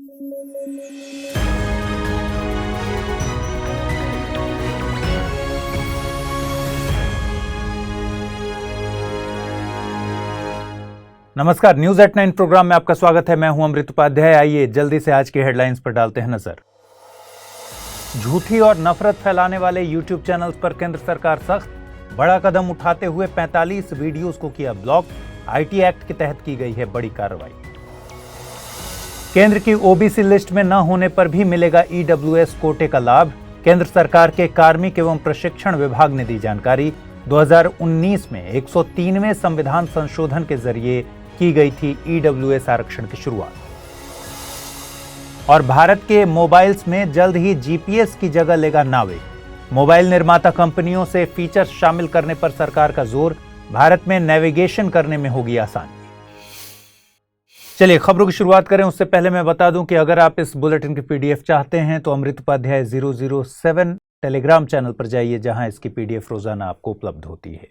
नमस्कार, news at 9 programme में आपका स्वागत है। मैं हूं अमृत उपाध्याय। आइए जल्दी से आज की हेडलाइंस पर डालते हैं नजर। झूठी और नफरत फैलाने वाले यूट्यूब चैनल्स पर केंद्र सरकार सख्त, बड़ा कदम उठाते हुए 45 वीडियोस को किया ब्लॉक। आईटी एक्ट के तहत की गई है बड़ी कार्रवाई। केंद्र की ओबीसी लिस्ट में न होने पर भी मिलेगा ईडब्ल्यूएस कोटे का लाभ। केंद्र सरकार के कार्मिक एवं प्रशिक्षण विभाग ने दी जानकारी। 2019 में 103वें संविधान संशोधन के जरिए की गई थी ईडब्ल्यूएस आरक्षण की शुरुआत। और भारत के मोबाइल्स में जल्द ही जीपीएस की जगह लेगा नावे। मोबाइल निर्माता कंपनियों से फीचर्स शामिल करने पर सरकार का जोर। भारत में नेविगेशन करने में होगी आसानी। चलिए खबरों की शुरुआत करें। उससे पहले मैं बता दूं कि अगर आप इस बुलेटिन की पीडीएफ चाहते हैं तो अमृत उपाध्याय 007 टेलीग्राम चैनल पर जाइए, जहां इसकी पीडीएफ रोजाना आपको उपलब्ध होती है।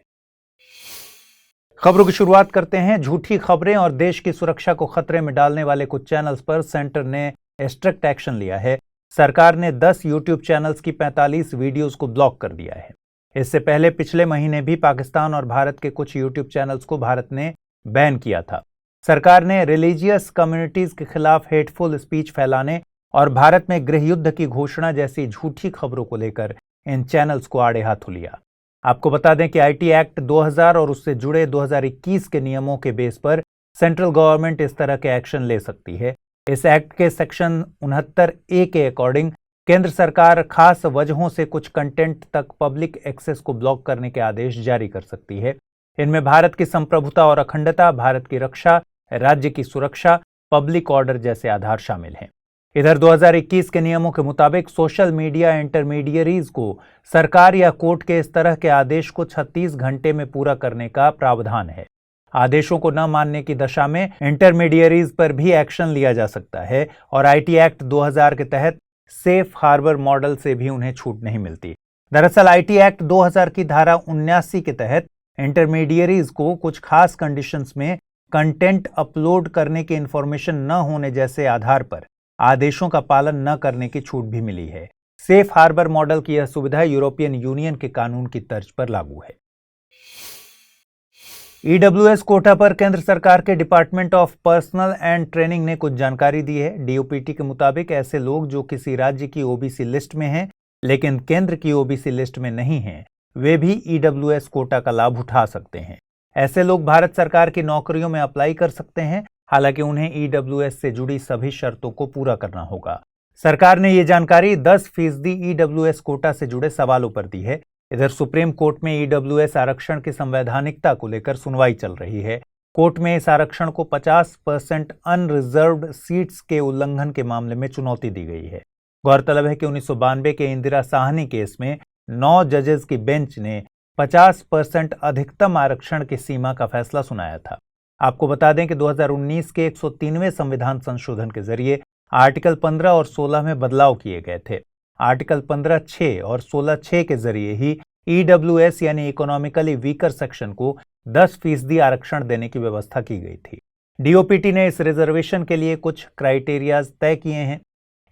खबरों की शुरुआत करते हैं। झूठी खबरें और देश की सुरक्षा को खतरे में डालने वाले कुछ चैनल्स पर सेंटर ने स्ट्रिक्ट एक्शन लिया है। सरकार ने 10 यूट्यूब चैनल्स की 45 वीडियोस को ब्लॉक कर दिया है। इससे पहले पिछले महीने भी पाकिस्तान और भारत के कुछ यूट्यूब चैनल्स को भारत ने बैन किया था। सरकार ने रिलीजियस कम्युनिटीज के खिलाफ हेटफुल स्पीच फैलाने और भारत में गृह युद्ध की घोषणा जैसी झूठी खबरों को लेकर इन चैनल्स को आड़े हाथों लिया। आपको बता दें कि आईटी एक्ट 2000 और उससे जुड़े 2021 के नियमों के बेस पर सेंट्रल गवर्नमेंट इस तरह के एक्शन ले सकती है। इस एक्ट के सेक्शन 69A के अकॉर्डिंग केंद्र सरकार खास वजहों से कुछ कंटेंट तक पब्लिक एक्सेस को ब्लॉक करने के आदेश जारी कर सकती है। इनमें भारत की संप्रभुता और अखंडता, भारत की रक्षा, राज्य की सुरक्षा, पब्लिक ऑर्डर जैसे आधार शामिल हैं। इधर 2021 के नियमों के मुताबिक सोशल मीडिया इंटरमीडियरीज को सरकार या कोर्ट के इस तरह के आदेश को 36 घंटे में पूरा करने का प्रावधान है। आदेशों को न मानने की दशा में इंटरमीडियरीज पर भी एक्शन लिया जा सकता है और आईटी एक्ट 2000 के तहत सेफ हार्बर मॉडल से भी उन्हें छूट नहीं मिलती। दरअसल आईटी एक्ट 2000 की धारा 79 के तहत इंटरमीडियरीज को कुछ खास कंडीशंस में कंटेंट अपलोड करने की इंफॉर्मेशन न होने जैसे आधार पर आदेशों का पालन न करने की छूट भी मिली है। सेफ हार्बर मॉडल की यह सुविधा यूरोपियन यूनियन के कानून की तर्ज पर लागू है। ईडब्ल्यूएस कोटा पर केंद्र सरकार के department of personal and training ने कुछ जानकारी दी है। डीओपीटी के मुताबिक ऐसे लोग जो किसी राज्य की ओबीसी लिस्ट में हैं लेकिन केंद्र की ओबीसी लिस्ट में नहीं हैं, वे भी ईडब्ल्यूएस कोटा का लाभ उठा सकते हैं। ऐसे लोग भारत सरकार की नौकरियों में अप्लाई कर सकते हैं, हालांकि उन्हें ईडब्ल्यूएस से जुड़ी सभी शर्तों को पूरा करना होगा। सरकार ने ये जानकारी 10% ईडब्ल्यूएस कोटा से जुड़े सवालों पर दी है। इधर सुप्रीम कोर्ट में ईडब्ल्यूएस आरक्षण की संवैधानिकता को लेकर सुनवाई चल रही है। कोर्ट में इस आरक्षण को 50% अनरिजर्व्ड सीट्स के उल्लंघन के मामले में चुनौती दी गई है। गौरतलब है कि 1992 के इंदिरा साहनी केस में 9 जजेस की बेंच ने 50% अधिकतम आरक्षण की सीमा का फैसला सुनाया था। आपको बता दें कि 2019 के 103वें संविधान संशोधन के जरिए आर्टिकल 15 और 16 में बदलाव किए गए थे। आर्टिकल 15(6) और 16(6) के जरिए ही ईडब्ल्यूएस यानी इकोनॉमिकली वीकर सेक्शन को 10% आरक्षण देने की व्यवस्था की गई थी। डीओपीटी ने इस रिजर्वेशन के लिए कुछ क्राइटेरियाज तय किए हैं।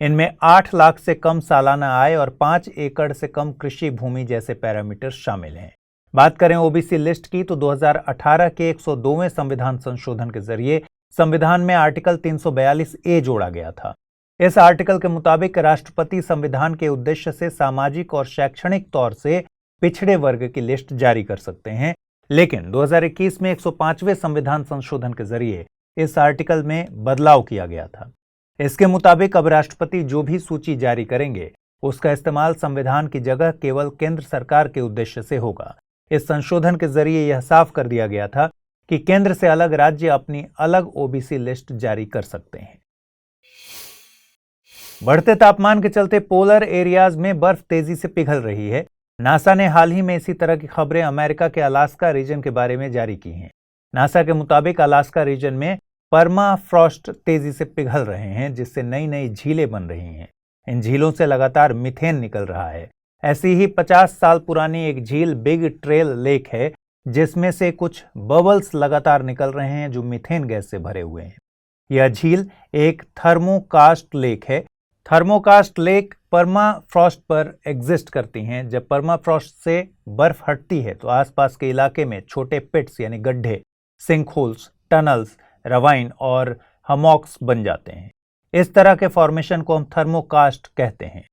इनमें 8 लाख से कम सालाना आय और 5 एकड़ से कम कृषि भूमि जैसे पैरामीटर शामिल हैं। बात करें ओबीसी लिस्ट की तो 2018 के 102वें संविधान संशोधन के जरिए संविधान में आर्टिकल 342A जोड़ा गया था। इस आर्टिकल के मुताबिक राष्ट्रपति संविधान के उद्देश्य से सामाजिक और शैक्षणिक तौर से पिछड़े वर्ग की लिस्ट जारी कर सकते हैं, लेकिन 2021 में 105वें संविधान संशोधन के जरिए इस आर्टिकल में बदलाव किया गया था। इसके मुताबिक अब राष्ट्रपति जो भी सूची जारी करेंगे उसका इस्तेमाल संविधान की जगह केवल केंद्र सरकार के उद्देश्य से होगा। इस संशोधन के जरिए यह साफ कर दिया गया था कि केंद्र से अलग राज्य अपनी अलग ओबीसी लिस्ट जारी कर सकते हैं। बढ़ते तापमान के चलते पोलर एरियाज में बर्फ तेजी से पिघल रही है। नासा ने हाल ही में इसी तरह की खबरें अमेरिका के अलास्का रीजन के बारे में जारी की हैं। नासा के मुताबिक अलास्का रीजन में परमाफ्रॉस्ट तेजी से पिघल रहे हैं, जिससे नई नई झीलें बन रही हैं। इन झीलों से लगातार मीथेन निकल रहा है। ऐसी ही 50 साल पुरानी एक झील बिग ट्रेल लेक है, जिसमें से कुछ बबल्स लगातार निकल रहे हैं जो मीथेन गैस से भरे हुए हैं। यह झील एक थर्मोकास्ट लेक है। थर्मोकास्ट लेक परमाफ्रॉस्ट पर एग्जिस्ट करती हैं। जब परमाफ्रॉस्ट से बर्फ हटती है तो आसपास के इलाके में छोटे पिट्स यानी गड्ढे, सिंकहोल्स, टनल्स, रवाइन और हमॉक्स बन जाते हैं। इस तरह के फॉर्मेशन को हम थर्मोकास्ट कहते हैं।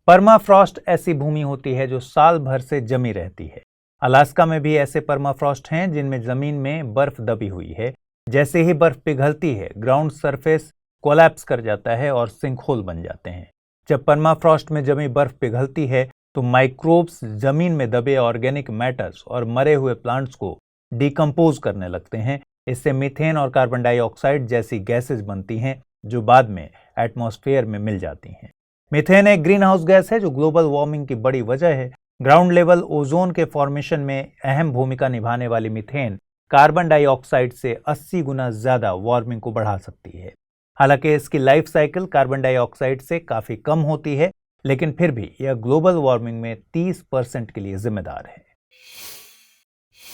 परमाफ्रॉस्ट ऐसी भूमि होती है जो साल भर से जमी रहती है। अलास्का में भी ऐसे परमाफ्रॉस्ट हैं जिनमें जमीन में बर्फ दबी हुई है। जैसे ही बर्फ पिघलती है, ग्राउंड सरफेस कोलैप्स कर जाता है और सिंकहोल बन जाते हैं। जब परमाफ्रॉस्ट में जमी बर्फ पिघलती है तो माइक्रोब्स जमीन में दबे ऑर्गेनिक मैटर्स और मरे हुए प्लांट्स को डिकम्पोज करने लगते हैं। इससे मीथेन और कार्बन डाइऑक्साइड जैसी गैसेज बनती हैं जो बाद में एटमॉस्फेयर में मिल जाती हैं। मीथेन एक ग्रीन हाउस गैस है जो ग्लोबल वार्मिंग की बड़ी वजह है। ग्राउंड लेवल ओजोन के फॉर्मेशन में अहम भूमिका निभाने वाली मीथेन कार्बन डाइऑक्साइड से 80 गुना ज्यादा वार्मिंग को बढ़ा सकती है। हालांकि इसकी लाइफ साइकिल कार्बन डाइऑक्साइड से काफी कम होती है, लेकिन फिर भी यह ग्लोबल वार्मिंग में 30% के लिए जिम्मेदार है।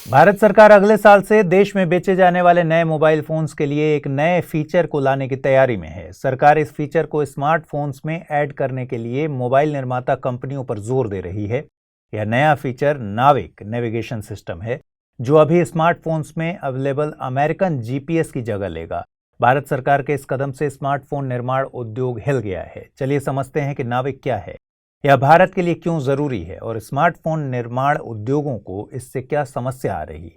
भारत सरकार अगले साल से देश में बेचे जाने वाले नए मोबाइल फोन्स के लिए एक नए फीचर को लाने की तैयारी में है। सरकार इस फीचर को स्मार्टफोन्स में ऐड करने के लिए मोबाइल निर्माता कंपनियों पर जोर दे रही है। यह नया फीचर नाविक नेविगेशन सिस्टम है जो अभी स्मार्टफोन्स में अवेलेबल अमेरिकन जीपीएस की जगह लेगा। भारत सरकार के इस कदम से स्मार्टफोन निर्माण उद्योग हिल गया है। चलिए समझते हैं कि नाविक क्या है, यह भारत के लिए क्यों जरूरी है और स्मार्टफोन निर्माण उद्योगों को इससे क्या समस्या आ रही है।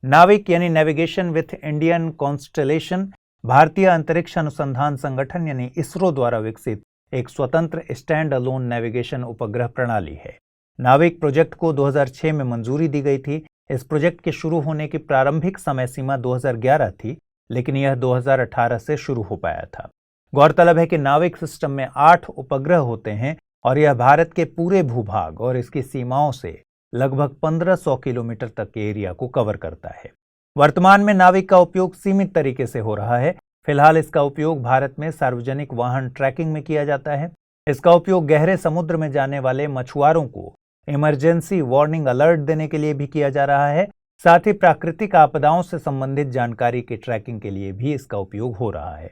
नाविक यानी नेविगेशन विथ इंडियन कॉन्स्टलेशन भारतीय अंतरिक्ष अनुसंधान संगठन यानी इसरो द्वारा विकसित एक स्वतंत्र स्टैंड अलोन नेविगेशन उपग्रह प्रणाली है। नाविक प्रोजेक्ट को 2006 में मंजूरी दी गई थी। इस प्रोजेक्ट के शुरू होने की प्रारंभिक समय सीमा 2011 थी, लेकिन यह 2018 से शुरू हो पाया था। गौरतलब है कि नाविक सिस्टम में 8 उपग्रह होते हैं और यह भारत के पूरे भूभाग और इसकी सीमाओं से लगभग 1500 किलोमीटर तक के एरिया को कवर करता है। वर्तमान में नाविक का उपयोग सीमित तरीके से हो रहा है। फिलहाल इसका उपयोग भारत में सार्वजनिक वाहन ट्रैकिंग में किया जाता है। इसका उपयोग गहरे समुद्र में जाने वाले मछुआरों को इमरजेंसी वार्निंग अलर्ट देने के लिए भी किया जा रहा है। साथ ही प्राकृतिक आपदाओं से संबंधित जानकारी की ट्रैकिंग के लिए भी इसका उपयोग हो रहा है।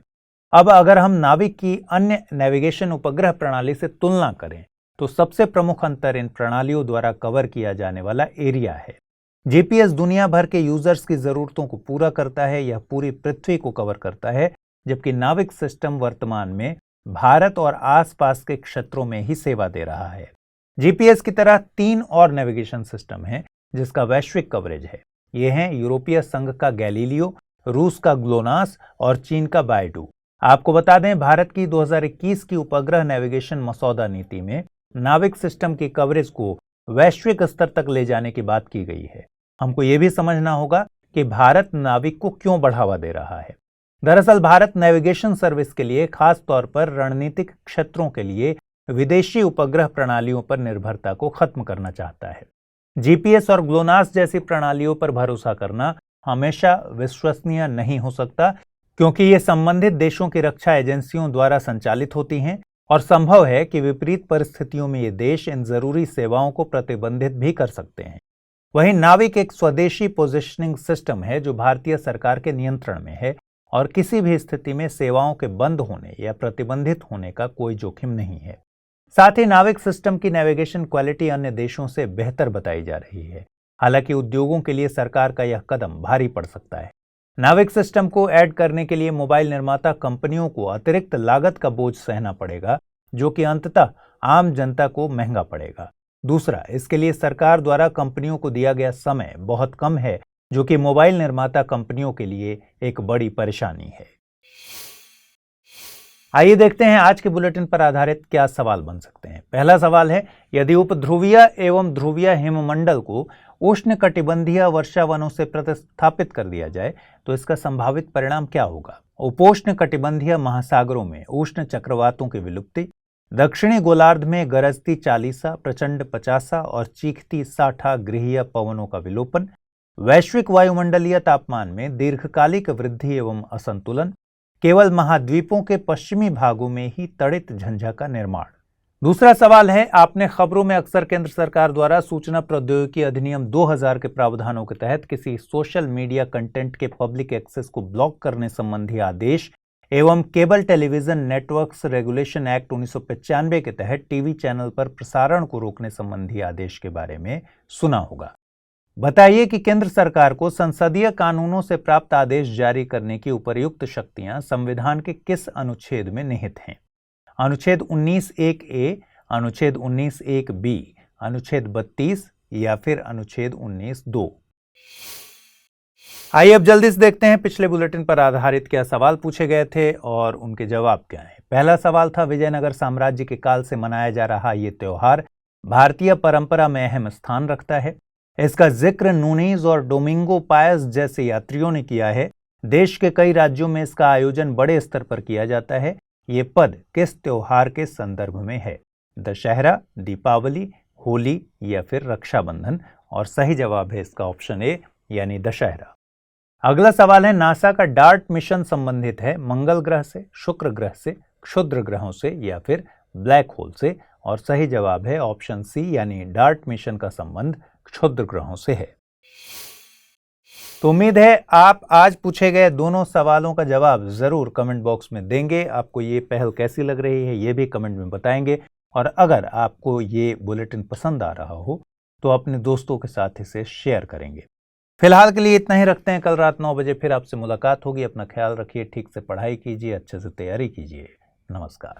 अब अगर हम नाविक की अन्य नेविगेशन उपग्रह प्रणाली से तुलना करें तो सबसे प्रमुख अंतर इन प्रणालियों द्वारा कवर किया जाने वाला एरिया है। जीपीएस दुनिया भर के यूजर्स की जरूरतों को पूरा करता है, यह पूरी पृथ्वी को कवर करता है, जबकि नाविक सिस्टम वर्तमान में भारत और आसपास के क्षेत्रों में ही सेवा दे रहा है। जीपीएस की तरह 3 और नेविगेशन सिस्टम हैं जिसका वैश्विक कवरेज है। ये हैं यूरोपीय संघ का गैलीलियो, रूस का ग्लोनास और चीन का बायडू। आपको बता दें, भारत की 2021 की उपग्रह नेविगेशन मसौदा नीति में नाविक सिस्टम की कवरेज को वैश्विक स्तर तक ले जाने की बात की गई है। हमको ये भी समझना होगा कि भारत नाविक को क्यों बढ़ावा दे रहा है। दरअसल भारत नेविगेशन सर्विस के लिए खास तौर पर रणनीतिक क्षेत्रों के लिए विदेशी उपग्रह प्रणालियों पर निर्भरता को खत्म करना चाहता है। जीपीएस और ग्लोनास जैसी प्रणालियों पर भरोसा करना हमेशा विश्वसनीय नहीं हो सकता, क्योंकि ये संबंधित देशों की रक्षा एजेंसियों द्वारा संचालित होती हैं और संभव है कि विपरीत परिस्थितियों में ये देश इन जरूरी सेवाओं को प्रतिबंधित भी कर सकते हैं। वहीं नाविक एक स्वदेशी पोजिशनिंग सिस्टम है जो भारतीय सरकार के नियंत्रण में है और किसी भी स्थिति में सेवाओं के बंद होने या प्रतिबंधित होने का कोई जोखिम नहीं है। साथ ही नाविक सिस्टम की नेविगेशन क्वालिटी अन्य देशों से बेहतर बताई जा रही है। हालांकि उद्योगों के लिए सरकार का यह कदम भारी पड़ सकता है। नाविक सिस्टम को ऐड करने के लिए मोबाइल निर्माता कंपनियों को अतिरिक्त लागत का बोझ सहना पड़ेगा, जो कि अंततः आम जनता को महंगा पड़ेगा। दूसरा, इसके लिए सरकार द्वारा कंपनियों को दिया गया समय बहुत कम है, जो कि मोबाइल निर्माता कंपनियों के लिए एक बड़ी परेशानी है। आइए देखते हैं आज के बुलेटिन पर आधारित क्या सवाल बन सकते हैं। पहला सवाल है, यदि उपध्रुवीय एवं ध्रुवीय हिममंडल को उष्णकटिबंधीय वर्षा वनों से प्रतिस्थापित कर दिया जाए तो इसका संभावित परिणाम क्या होगा। उपोष्णकटिबंधीय महासागरों में उष्ण चक्रवातों की विलुप्ति, दक्षिणी गोलार्ध में गरजती 40 प्रचंड 50 और चीखती 60 गृहीय पवनों का विलोपन, वैश्विक वायुमंडलीय तापमान में दीर्घकालिक वृद्धि एवं असंतुलन, केवल महाद्वीपों के पश्चिमी भागों में ही तड़ित झंझा का निर्माण। दूसरा सवाल है, आपने खबरों में अक्सर केंद्र सरकार द्वारा सूचना प्रौद्योगिकी अधिनियम 2000 के प्रावधानों के तहत किसी सोशल मीडिया कंटेंट के पब्लिक एक्सेस को ब्लॉक करने संबंधी आदेश एवं cable television networks regulation act 1995 के तहत टीवी चैनल पर प्रसारण को रोकने संबंधी आदेश के बारे में सुना होगा। बताइए कि केंद्र सरकार को संसदीय कानूनों से प्राप्त आदेश जारी करने की उपर्युक्त शक्तियां संविधान के किस अनुच्छेद में निहित हैं? अनुच्छेद 19(1)(a), अनुच्छेद 19(1)(b), अनुच्छेद 32 या फिर अनुच्छेद 19(2)। आइए अब जल्दी से देखते हैं पिछले बुलेटिन पर आधारित क्या सवाल पूछे गए थे और उनके जवाब क्या हैं। पहला सवाल था, विजयनगर साम्राज्य के काल से मनाया जा रहा ये त्योहार भारतीय परंपरा में अहम स्थान रखता है। इसका जिक्र नूनीज और डोमिंगो पायस जैसे यात्रियों ने किया है। देश के कई राज्यों में इसका आयोजन बड़े स्तर पर किया जाता है। ये पद किस त्योहार के संदर्भ में है? दशहरा, दीपावली, होली या फिर रक्षाबंधन? और सही जवाब है इसका ऑप्शन ए यानी दशहरा। अगला सवाल है, नासा का डार्ट मिशन संबंधित है मंगल ग्रह से, शुक्र ग्रह से, क्षुद्र ग्रहों से या फिर ब्लैक होल से? और सही जवाब है ऑप्शन सी यानी डार्ट मिशन का संबंध क्षुद्र ग्रहों से है। तो उम्मीद है आप आज पूछे गए दोनों सवालों का जवाब जरूर कमेंट बॉक्स में देंगे। आपको ये पहल कैसी लग रही है ये भी कमेंट में बताएंगे। और अगर आपको ये बुलेटिन पसंद आ रहा हो तो अपने दोस्तों के साथ इसे शेयर करेंगे। फिलहाल के लिए इतना ही रखते हैं। कल रात 9 बजे फिर आपसे मुलाकात होगी। अपना ख्याल रखिए, ठीक से पढ़ाई कीजिए, अच्छे से तैयारी कीजिए। नमस्कार।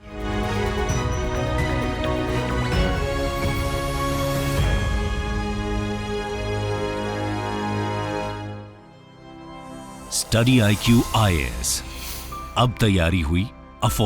स्टडी IQ IAS, अब तैयारी हुई